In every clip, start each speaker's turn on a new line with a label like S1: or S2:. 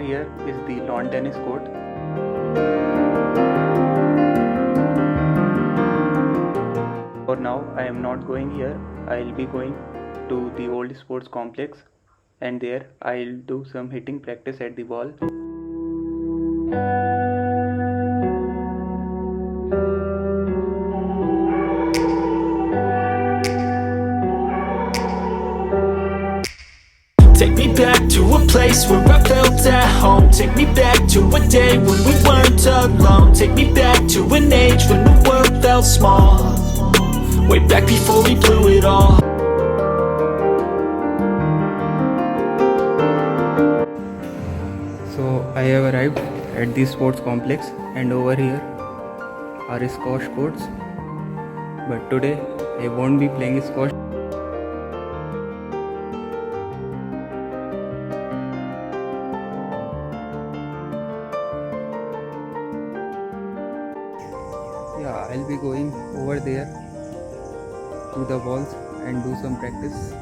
S1: Here is the lawn tennis court. For now, I am not going here. I will be going to the old sports complex, and there I will do some hitting practice at the ball.
S2: Take me back to a place where I felt at home. Take me back to a day when we weren't alone. Take me back to an age when the world felt small. Way back before we blew it all.
S1: So I have arrived at the sports complex, and over here are squash courts. But today I won't be playing squash. Yeah, I'll be going over there to the balls and do some practice.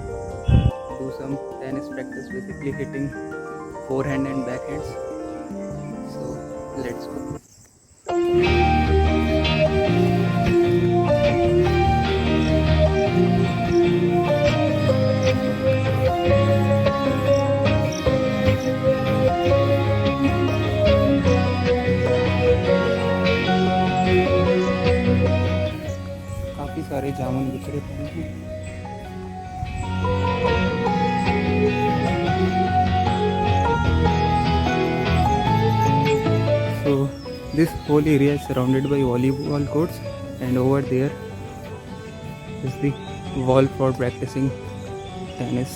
S1: Do some tennis practice, basically hitting forehand and backhands. So let's go. काफी सारे जामुन बिखरे पड़े हैं। So this whole area is surrounded by volleyball courts, and over there is the wall for practicing tennis,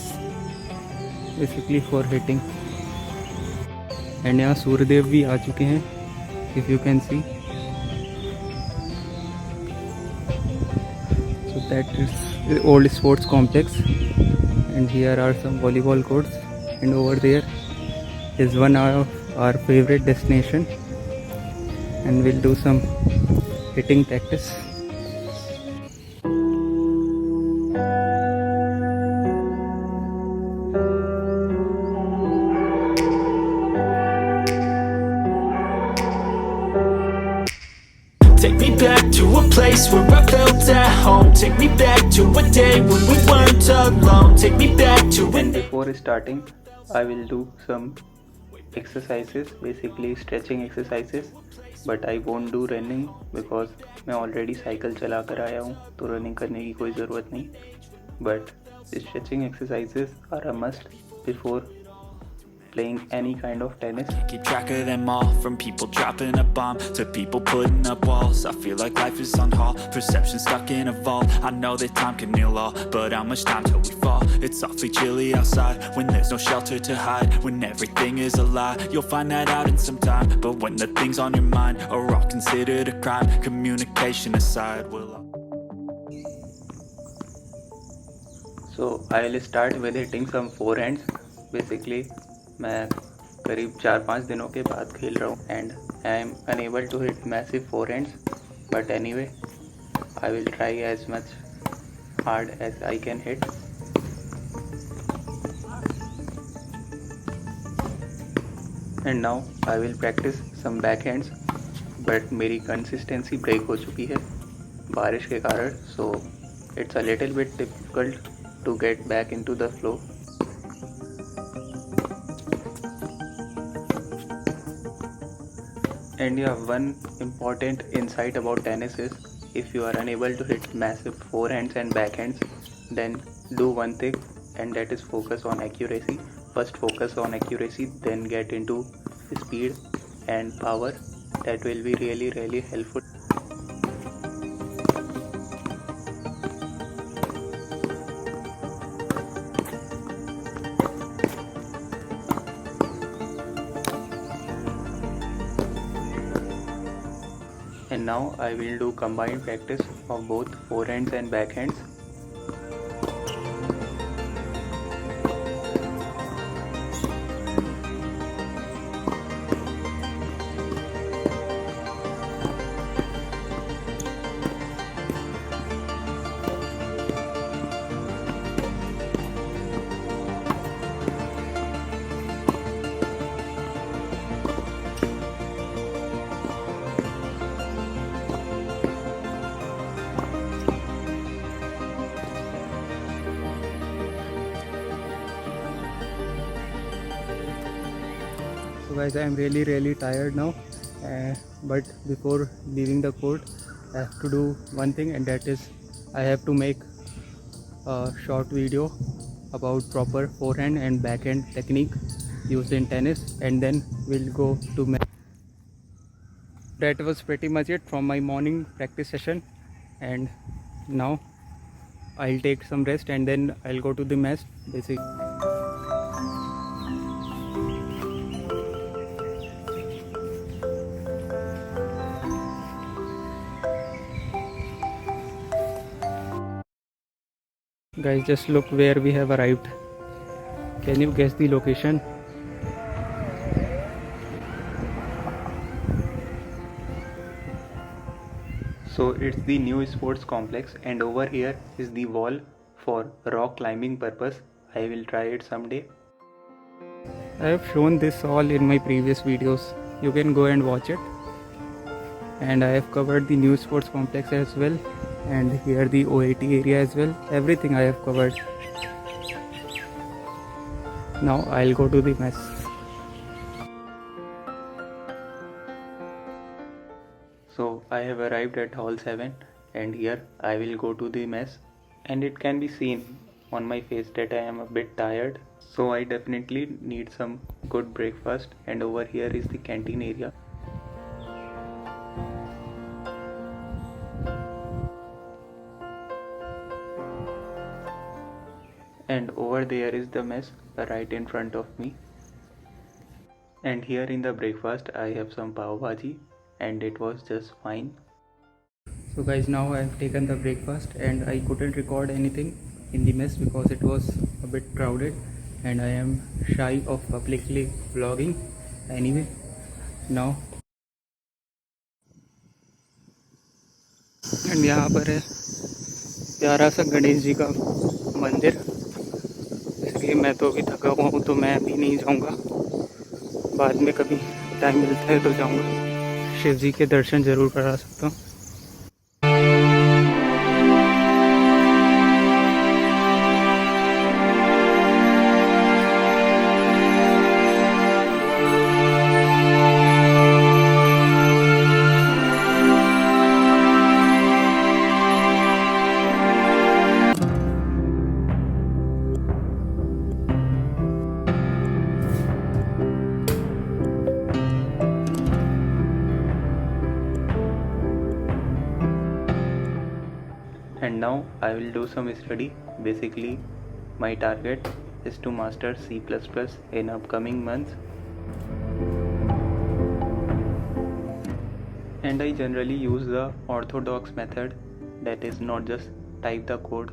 S1: basically for hitting. And यहाँ सूर्यदेव भी आ चुके हैं, if you can see. So that is the old sports complex, and here are some volleyball courts, and over there is one of our favorite destination, and we'll do some hitting practice.
S2: Take me back to a place where I felt at home. Take me back to a day when we weren't alone. Take me back to an...
S1: Before starting, I will do some exercises, basically stretching exercises, but I won't do running because मैं already cycle चला कर आया हूँ, तो running करने की कोई ज़रूरत नहीं. But stretching exercises are a must before playing any kind of tennis.
S2: Keep track of them all, from people dropping a bomb to people putting up walls. I feel like life is on hold, perception stuck in a vault. I know that time can heal all, but how much time till we fall? It's awfully chilly outside when there's no shelter to hide. When everything is a lie, you'll find that out in some time. But when the things on your mind are all considered a crime, communication aside,
S1: So I will start with hitting some forehands. Basically मैं करीब 4-5 दिनों के बाद खेल रहा हूँ, and I am unable to hit massive forehands, but anyway I will try as much hard as I can hit. And now I will practice some backhands, but मेरी consistency break हो चुकी है बारिश के कारण, so it's a little bit difficult to get back into the flow. And yeah, one important insight about tennis is if you are unable to hit massive forehands and backhands, then do one thing, and that is focus on accuracy. First focus on accuracy, then get into speed and power. That will be really helpful. And now I will do combined practice of both forehands and backhands. So guys, I am really tired now, but before leaving the court I have to do one thing, and that is I have to make a short video about proper forehand and backhand technique used in tennis, and then we'll go to match. That was pretty much it from my morning practice session, and now I'll take some rest and then I'll go to the match basically. Guys, just look where we have arrived. Can you guess the location? So it's the new sports complex, and over here is the wall for rock climbing purpose. I will try it someday. I have shown this all in my previous videos. You can go and watch it. And I have covered the new sports complex as well, and here the OAT area as well. Everything I have covered. Now I'll go to the mess. So I have arrived at hall 7, and here I will go to the mess, and it can be seen on my face that I am a bit tired. So I definitely need some good breakfast, and over here is the canteen area. And over there is the mess right in front of me. And here in the breakfast I have some pav bhaji, and it was just fine. So guys, now I have taken the breakfast, and I couldn't record anything in the mess because it was a bit crowded, and I am shy of publicly vlogging. Anyway, now and यहाँ पर है प्यारा सा गणेश जी का मंदिर। इसलिए मैं तो अभी थका हुआ हूँ, तो मैं अभी नहीं जाऊँगा, बाद में कभी टाइम मिलता है तो जाऊँगा। शिव जी के दर्शन ज़रूर करा सकता हूँ। And now I will do some study. Basically, my target is to master C++ in upcoming months. And I generally use the orthodox method, that is not just type the code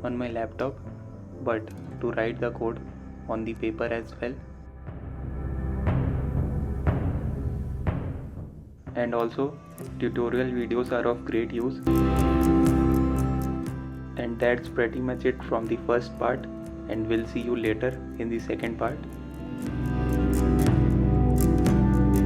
S1: on my laptop, but to write the code on the paper as well. And also, tutorial videos are of great use. And that's pretty much it from the first part, and we'll see you later in the second part.